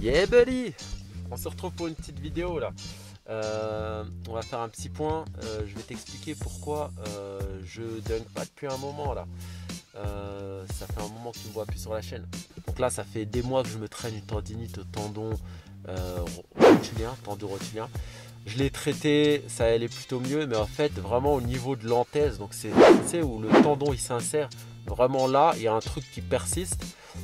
Yeah buddy, on se retrouve pour une petite vidéo là. On va faire un petit point. Je vais t'expliquer pourquoi je dunk pas depuis un moment là. Ça fait un moment que tu me vois plus sur la chaîne. Donc là, ça fait des mois que je me traîne une tendinite au tendon rotulien, tendon rotulien. Je l'ai traité, ça allait plutôt mieux, mais en fait, vraiment au niveau de l'anthèse, donc c'est, tu sais, où le tendon il s'insère, vraiment là, il y a un truc qui persiste.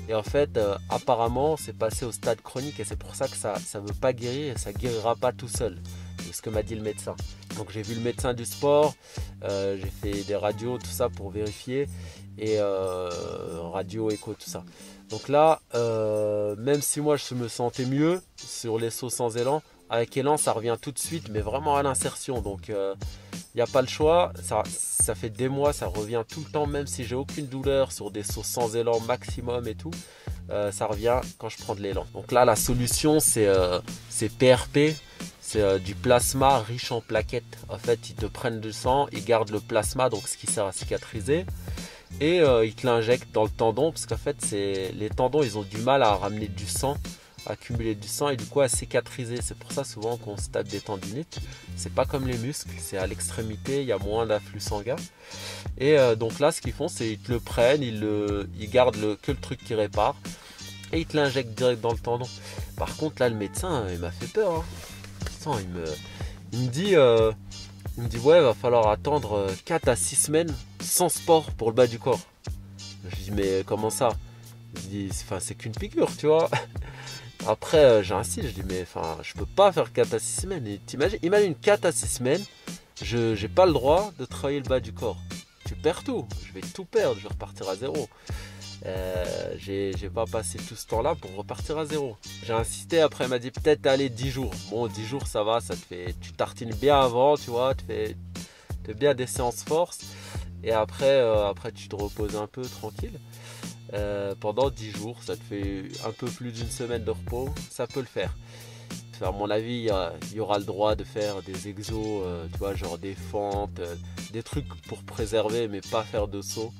Et en fait, apparemment, c'est passé au stade chronique et c'est pour ça que ça ne veut pas guérir et ça ne guérira pas tout seul. C'est ce que m'a dit le médecin. Donc j'ai vu le médecin du sport, j'ai fait des radios, tout ça pour vérifier, et radio, écho, tout ça. Donc là, même si moi je me sentais mieux sur les sauts sans élan, avec élan ça revient tout de suite, mais vraiment à l'insertion. Donc il n'y a pas le choix, ça fait des mois, ça revient tout le temps, même si j'ai aucune douleur sur des sauts sans élan maximum et tout, ça revient quand je prends de l'élan. Donc là la solution c'est PRP, c'est du plasma riche en plaquettes. En fait ils te prennent du sang, ils gardent le plasma, donc ce qui sert à cicatriser, et ils te l'injectent dans le tendon, parce qu'en fait les tendons ils ont du mal à ramener du sang, accumuler du sang et du coup à cicatriser. C'est pour ça souvent qu'on se tape des tendinites. C'est pas comme les muscles, c'est à l'extrémité, il y a moins d'afflux sanguin. Et donc là ce qu'ils font c'est ils te le prennent, ils gardent que le truc qui répare et ils te l'injectent direct dans le tendon. Par contre là le médecin il m'a fait peur, hein. Attends, il me dit ouais, va falloir attendre 4 à 6 semaines sans sport pour le bas du corps. Je dis mais comment ça? Il dit c'est qu'une piqûre, tu vois. Après, j'insiste, je dis, mais je peux pas faire 4 à 6 semaines. Et imagine 4 à 6 semaines, je n'ai pas le droit de travailler le bas du corps. Tu perds tout, je vais tout perdre, je vais repartir à zéro. J'ai pas passé tout ce temps-là pour repartir à zéro. J'ai insisté, après, il m'a dit peut-être aller 10 jours. Bon, 10 jours, ça va, ça te fait. Tu tartines bien avant, tu vois, tu fais bien des séances force. Et après, tu te reposes un peu tranquille. Pendant 10 jours, ça te fait un peu plus d'une semaine de repos, ça peut le faire. À mon avis, il y aura le droit de faire des exos, tu vois, genre des fentes, des trucs pour préserver, mais pas faire de saut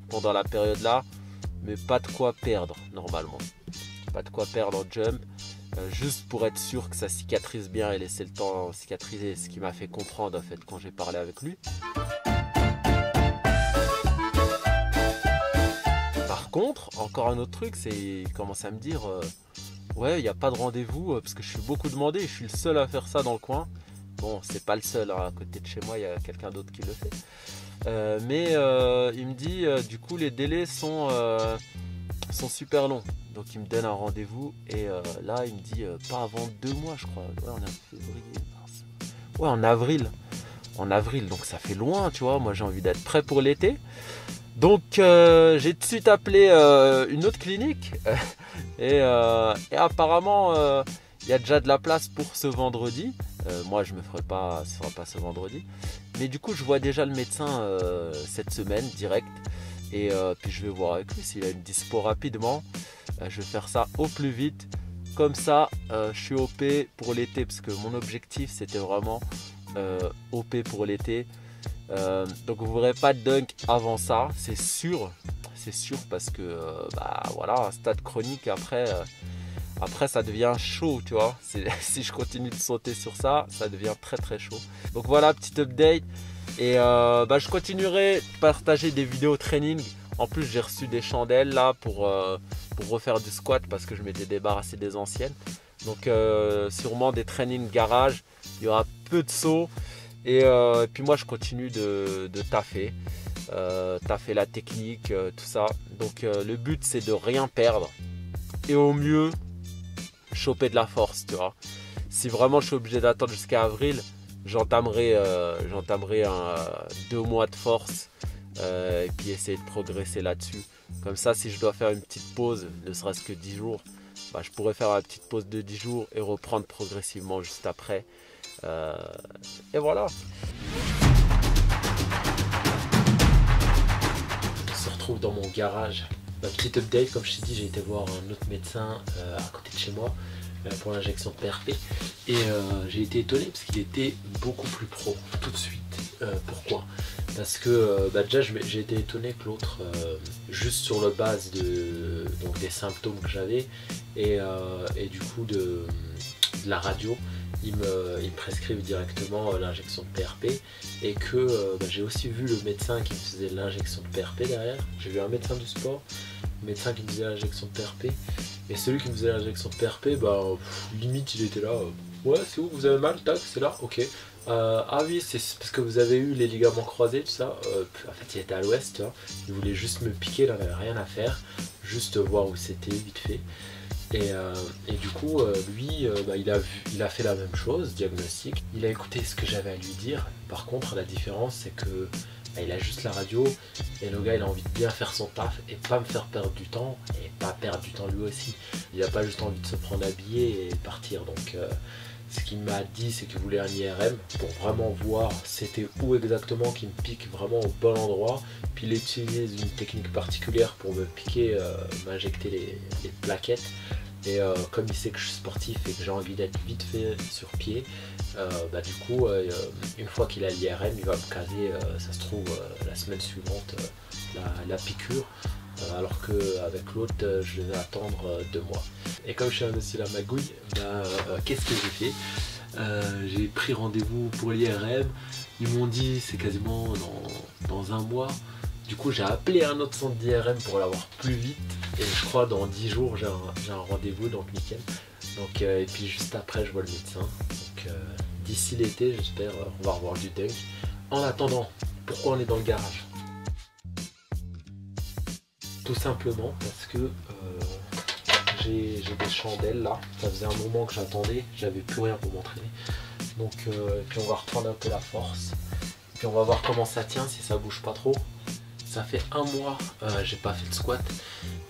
pendant la période là, mais pas de quoi perdre normalement. Pas de quoi perdre en jump, juste pour être sûr que ça cicatrise bien et laisser le temps cicatriser, ce qui m'a fait comprendre en fait quand j'ai parlé avec lui. Par contre, encore un autre truc, c'est qu'il commence à me dire ouais, il n'y a pas de rendez-vous parce que je suis beaucoup demandé et je suis le seul à faire ça dans le coin. Bon, c'est pas le seul, hein, à côté de chez moi, il y a quelqu'un d'autre qui le fait. Mais il me dit du coup, les délais sont super longs. Donc il me donne un rendez-vous et là, il me dit pas avant 2 mois, je crois. Ouais, on est en février. Ouais, en avril. En avril, donc ça fait loin, tu vois. Moi, j'ai envie d'être prêt pour l'été. Donc j'ai tout de suite appelé une autre clinique et apparemment il y a déjà de la place pour ce vendredi. Moi je me ferai pas, ce sera pas ce vendredi. Mais du coup je vois déjà le médecin cette semaine direct et puis je vais voir avec lui s'il a une dispo rapidement. Je vais faire ça au plus vite. Comme ça je suis OP pour l'été parce que mon objectif c'était vraiment OP pour l'été. Donc vous verrez pas de dunk avant ça, c'est sûr parce que voilà, un stade chronique après ça devient chaud, tu vois. Si je continue de sauter sur ça, ça devient très très chaud. Donc voilà, petit update et je continuerai de partager des vidéos training. En plus j'ai reçu des chandelles là pour refaire du squat parce que je m'étais débarrassé des anciennes. Donc sûrement des training garage, il y aura peu de sauts. Et puis moi je continue de taffer la technique, tout ça. Donc le but c'est de rien perdre et au mieux choper de la force, tu vois. Si vraiment je suis obligé d'attendre jusqu'à avril, j'entamerai 2 mois de force et puis essayer de progresser là-dessus. Comme ça si je dois faire une petite pause, ne serait-ce que 10 jours, je pourrais faire une petite pause de 10 jours et reprendre progressivement juste après. Et voilà. On se retrouve dans mon garage. Ma petite update, comme je t'ai dit, j'ai été voir un autre médecin à côté de chez moi pour l'injection de PRP et j'ai été étonné parce qu'il était beaucoup plus pro tout de suite. Pourquoi? Parce que déjà j'ai été étonné que l'autre, juste sur la base des symptômes que j'avais, et du coup de la radio, ils me prescrivent directement l'injection de PRP, et que j'ai aussi vu le médecin qui me faisait l'injection de PRP derrière. J'ai vu un médecin du sport, un médecin qui me faisait l'injection de PRP, et celui qui me faisait l'injection de PRP, limite il était là, ouais c'est où vous avez mal, tac c'est là, ok. Ah oui, c'est parce que vous avez eu les ligaments croisés, tout ça. En fait, il était à l'ouest, tu vois. Il voulait juste me piquer, il n'avait rien à faire. Juste voir où c'était, vite fait. Et du coup, lui, il a fait la même chose, diagnostic. Il a écouté ce que j'avais à lui dire. Par contre, la différence, c'est que il a juste la radio. Et le gars, il a envie de bien faire son taf et pas me faire perdre du temps. Et pas perdre du temps lui aussi. Il n'a pas juste envie de se prendre un billet et partir. Donc... ce qu'il m'a dit, c'est qu'il voulait un IRM pour vraiment voir c'était où exactement qui me pique vraiment au bon endroit. Puis il utilise une technique particulière pour me piquer, m'injecter les plaquettes. Et comme il sait que je suis sportif et que j'ai envie d'être vite fait sur pied, du coup, une fois qu'il a l'IRM, il va me caser, ça se trouve, la semaine suivante, la piqûre. Alors qu'avec l'autre, je devais attendre 2 mois. Et comme je suis un monsieur la magouille, qu'est-ce que j'ai fait? J'ai pris rendez-vous pour l'IRM. Ils m'ont dit c'est quasiment dans 1 mois. Du coup, j'ai appelé un autre centre d'IRM pour l'avoir plus vite. Et je crois dans 10 jours, j'ai un rendez-vous, donc nickel. Donc, et puis juste après, je vois le médecin. Donc d'ici l'été, j'espère, on va revoir du dunk. En attendant, pourquoi on est dans le garage? Tout simplement parce que j'ai des chandelles là, ça faisait un moment que j'attendais, j'avais plus rien pour m'entraîner. Donc puis on va reprendre un peu la force, puis on va voir comment ça tient, si ça bouge pas trop. Ça fait 1 mois, j'ai pas fait de squat,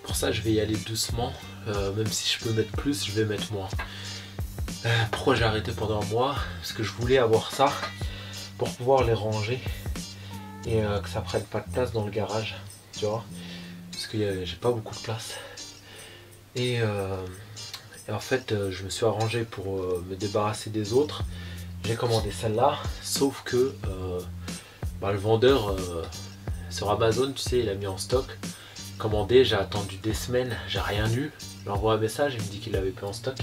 pour ça je vais y aller doucement, même si je peux mettre plus, je vais mettre moins. Pourquoi j'ai arrêté pendant 1 mois? Parce que je voulais avoir ça pour pouvoir les ranger et que ça prenne pas de place dans le garage, tu vois. Parce que j'ai pas beaucoup de place. Et en fait, je me suis arrangé pour me débarrasser des autres. J'ai commandé celle-là, sauf que le vendeur sur Amazon, tu sais, il a mis en stock. Commandé, j'ai attendu des semaines, j'ai rien eu. Il envoie un message, il me dit qu'il l'avait plus en stock.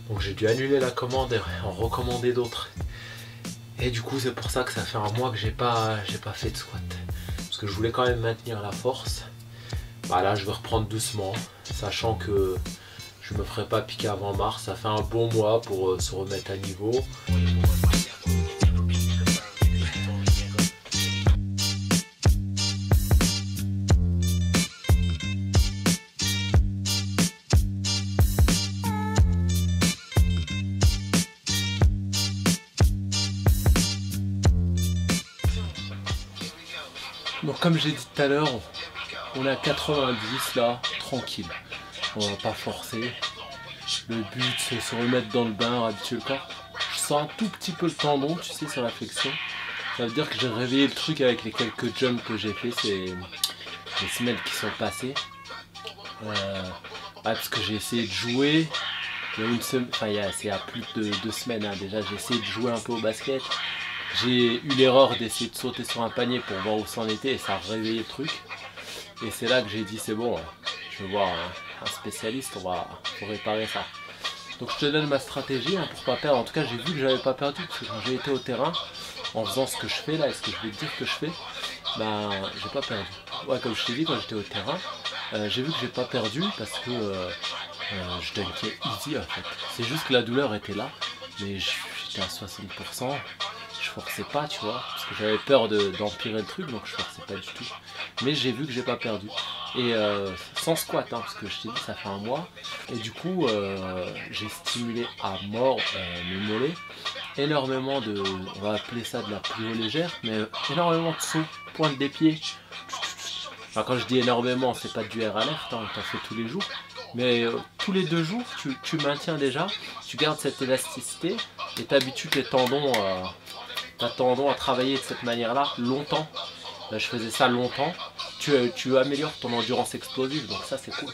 Donc j'ai dû annuler la commande et en recommander d'autres. Et du coup, c'est pour ça que ça fait 1 mois que j'ai pas fait de squat. Parce que je voulais quand même maintenir la force. Là je vais reprendre doucement, sachant que je me ferai pas piquer avant mars. Ça fait un bon mois pour se remettre à niveau. Donc comme j'ai dit tout à l'heure, on est à 90 là, tranquille. On va pas forcer. Le but c'est se remettre dans le bain, habituer le corps. Je sens un tout petit peu le tendon, tu sais, sur la flexion. Ça veut dire que j'ai réveillé le truc avec les quelques jumps que j'ai fait ces semaines qui sont passées. Parce que j'ai essayé de jouer. Il y a une semaine, enfin c'est à plus de 2 semaines déjà, j'ai essayé de jouer un peu au basket. J'ai eu l'erreur d'essayer de sauter sur un panier pour voir où c'en était et ça a réveillé le truc. Et c'est là que j'ai dit c'est bon, je vais voir un spécialiste pour réparer ça. Donc je te donne ma stratégie pour pas perdre. En tout cas j'ai vu que j'avais pas perdu parce que quand j'ai été au terrain, en faisant ce que je fais là et ce que je vais te dire que je fais, j'ai pas perdu. Ouais, comme je t'ai dit, quand j'étais au terrain, j'ai vu que j'ai pas perdu parce que je dunkais easy en fait. C'est juste que la douleur était là, mais j'étais à 60%. Je forçais pas, tu vois, parce que j'avais peur d'empirer le truc, donc je forçais pas du tout. Mais j'ai vu que j'ai pas perdu. Et sans squat, parce que je t'ai dit, ça fait 1 mois. Et du coup, j'ai stimulé à mort mes mollets. Énormément on va appeler ça de la plio légère, mais énormément de sauts, pointe des pieds. Enfin, quand je dis énormément, c'est pas du air à l'air, t'en fais tous les jours. Mais tous les 2 jours, tu maintiens déjà, tu gardes cette élasticité et t'habitues tes tendons à travailler de cette manière-là longtemps. Je faisais ça longtemps. Tu améliores ton endurance explosive, donc ça c'est cool.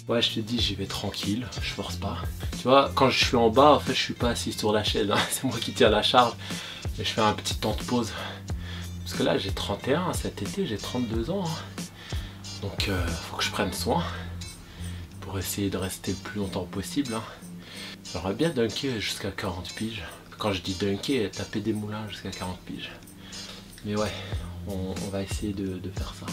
Ouais, je te dis, j'y vais tranquille, je force pas. Tu vois, quand je suis en bas, en fait, je suis pas assis sur la chaise, hein. C'est moi qui tiens la charge. Et je fais un petit temps de pause. Parce que là, j'ai 31, cet été, j'ai 32 ans. Hein. Donc, faut que je prenne soin pour essayer de rester le plus longtemps possible. Hein. J'aimerais bien dunker jusqu'à 40 piges. Quand je dis dunker, taper des moulins jusqu'à 40 piges. Mais ouais, on va essayer de faire ça.